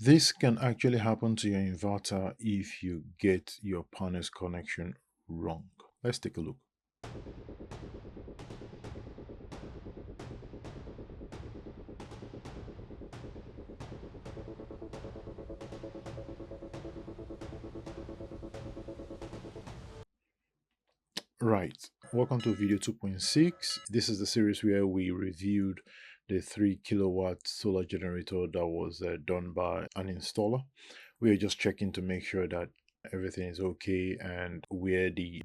This can actually happen to your inverter if you get your panels connection wrong. Let's take a look. Right, welcome to Video 2.6. This is the series where we reviewed the 3 kilowatt solar generator that was done by an installer. We are just checking to make sure that everything is okay and where the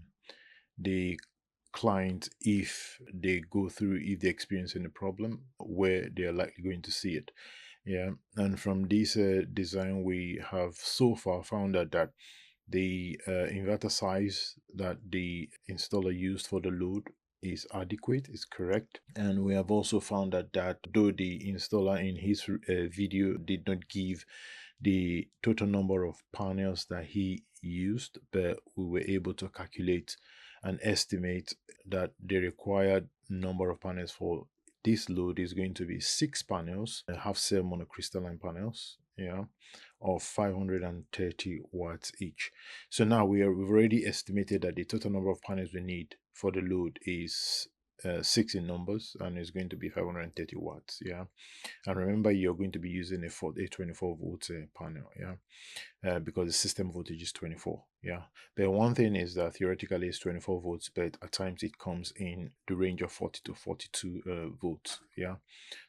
client, if they go through, if they experience any problem, where they are likely going to see it. Yeah, and from this design, we have so far found out that the inverter size that the installer used for the load is adequate, is correct. And we have also found out that though the installer in his video did not give the total number of panels that he used, but we were able to calculate and estimate that the required number of panels for this load is going to be 6 panels, half cell monocrystalline panels, yeah, of 530 watts each. So now we've already estimated that the total number of panels we need for the load is 6 in numbers, and it's going to be 530 watts. Yeah, and remember, you're going to be using a 24 volt panel. Yeah, because the system voltage is 24. Yeah, but one thing is that theoretically it's 24 volts, but at times it comes in the range of 40 to 42 volts. Yeah,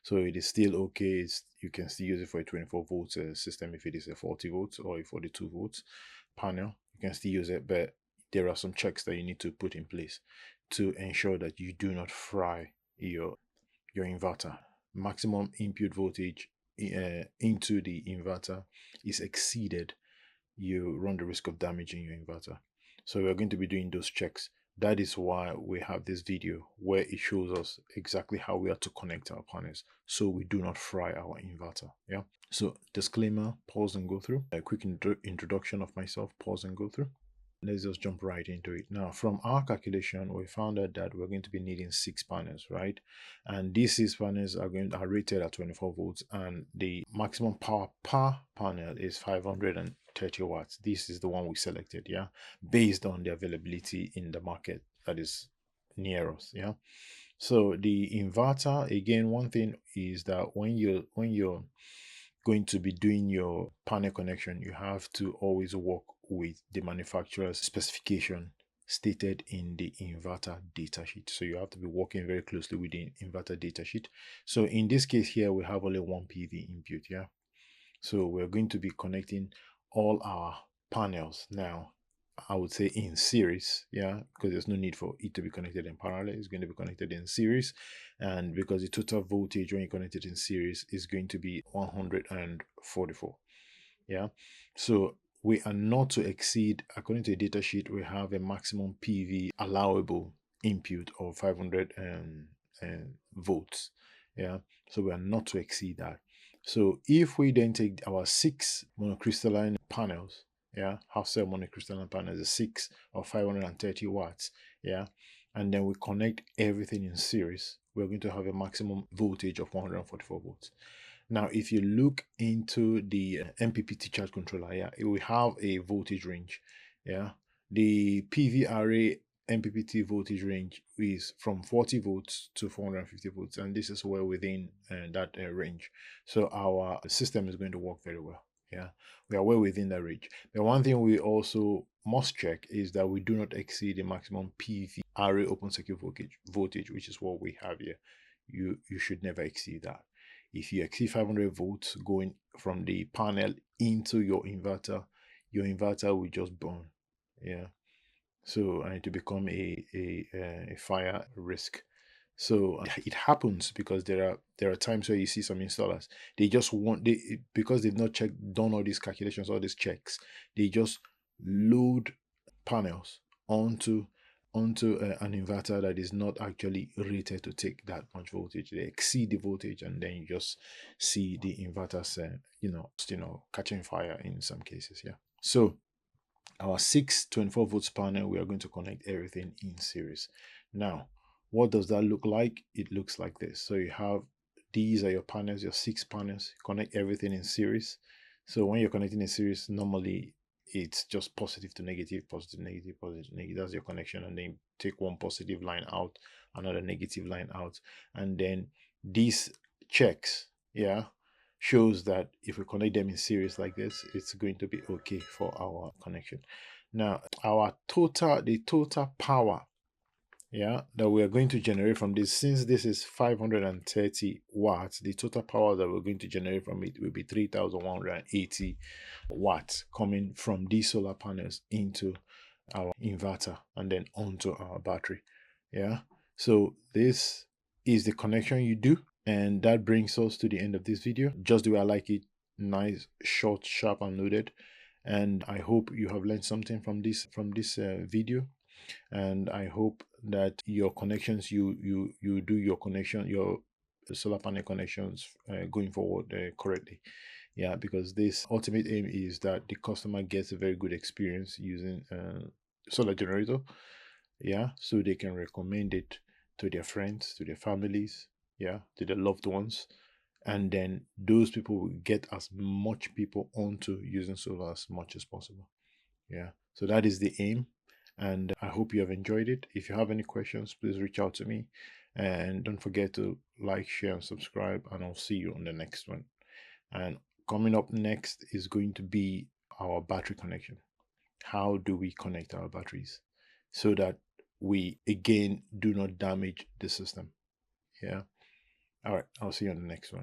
so it is still okay. You can still use it for a 24 volts system if it is a 40 volts or a 42 volts panel. You can still use it, but there are some checks that you need to put in place to ensure that you do not fry your inverter. Maximum input voltage into the inverter is exceeded, you run the risk of damaging your inverter. So we're going to be doing those checks. That is why we have this video where it shows us exactly how we are to connect our panels so we do not fry our inverter. Yeah. So disclaimer, pause and go through. A quick introduction of myself, pause and go through. Let's just jump right into it. Now, from our calculation, we found out that we're going to be needing 6 panels, right? And these 6 panels are rated at 24 volts, and the maximum power per panel is 530 watts. This is the one we selected, yeah, based on the availability in the market that is near us, yeah. So the inverter, again, one thing is that when you're going to be doing your panel connection, you have to always work with the manufacturer's specification stated in the inverter datasheet. So you have to be working very closely with the inverter datasheet. So in this case here, we have only one PV input, yeah. So we're going to be connecting all our panels now, I would say in series, yeah, because there's no need for it to be connected in parallel. It's going to be connected in series, and because the total voltage when you connect it in series is going to be 144. Yeah, so we are not to exceed, according to the data sheet, we have a maximum PV allowable input of 500 volts. Yeah, so we are not to exceed that. So if we then take our 6 monocrystalline panels, yeah, half cell monocrystalline panels, the 6 of 530 watts, yeah, and then we connect everything in series, we're going to have a maximum voltage of 144 volts. Now, if you look into the MPPT charge controller, yeah, it will have a voltage range. Yeah, the PV array MPPT voltage range is from 40 volts to 450 volts, and this is well within that range. So our system is going to work very well. Yeah, we are well within that range. The one thing we also must check is that we do not exceed the maximum PV array open circuit voltage, which is what we have here. You should never exceed that. If you exceed 500 volts going from the panel into your inverter will just burn. Yeah. So, and to become a fire risk. So it happens because there are times where you see some installers, they just because they've not done all these calculations, all these checks, they just load panels onto an inverter that is not actually rated to take that much voltage. They exceed the voltage, and then you just see the inverters catching fire in some cases. Yeah. So our 6 24 volts panel, we are going to connect everything in series. Now, what does that look like? It looks like this. So you have, these are your panels, your 6 panels, connect everything in series. So when you're connecting in series, normally it's just positive to negative, positive, negative, positive, negative. That's your connection. And then take one positive line out, another negative line out. And then these checks, yeah, shows that if we connect them in series like this, it's going to be okay for our connection. Now, the total power, yeah, that we are going to generate from this, since this is 530 watts, the total power that we're going to generate from it will be 3,180 watts coming from these solar panels into our inverter and then onto our battery. Yeah, so this is the connection you do, and that brings us to the end of this video. Just the way I like it, nice, short, sharp, and loaded. And I hope you have learned something from this video, and I hope that your connections, you do your connection, your solar panel connections going forward correctly. Yeah, because this ultimate aim is that the customer gets a very good experience using solar generator. Yeah, so they can recommend it to their friends, to their families, yeah, to their loved ones, and then those people will get as much people onto using solar as much as possible. Yeah, so that is the aim, and I hope you have enjoyed it. If you have any questions, please reach out to me, and don't forget to like, share, and subscribe, and I'll see you on the next one. And coming up next is going to be our battery connection. How do we connect our batteries so that we again do not damage the system? Yeah, all right, I'll see you on the next one.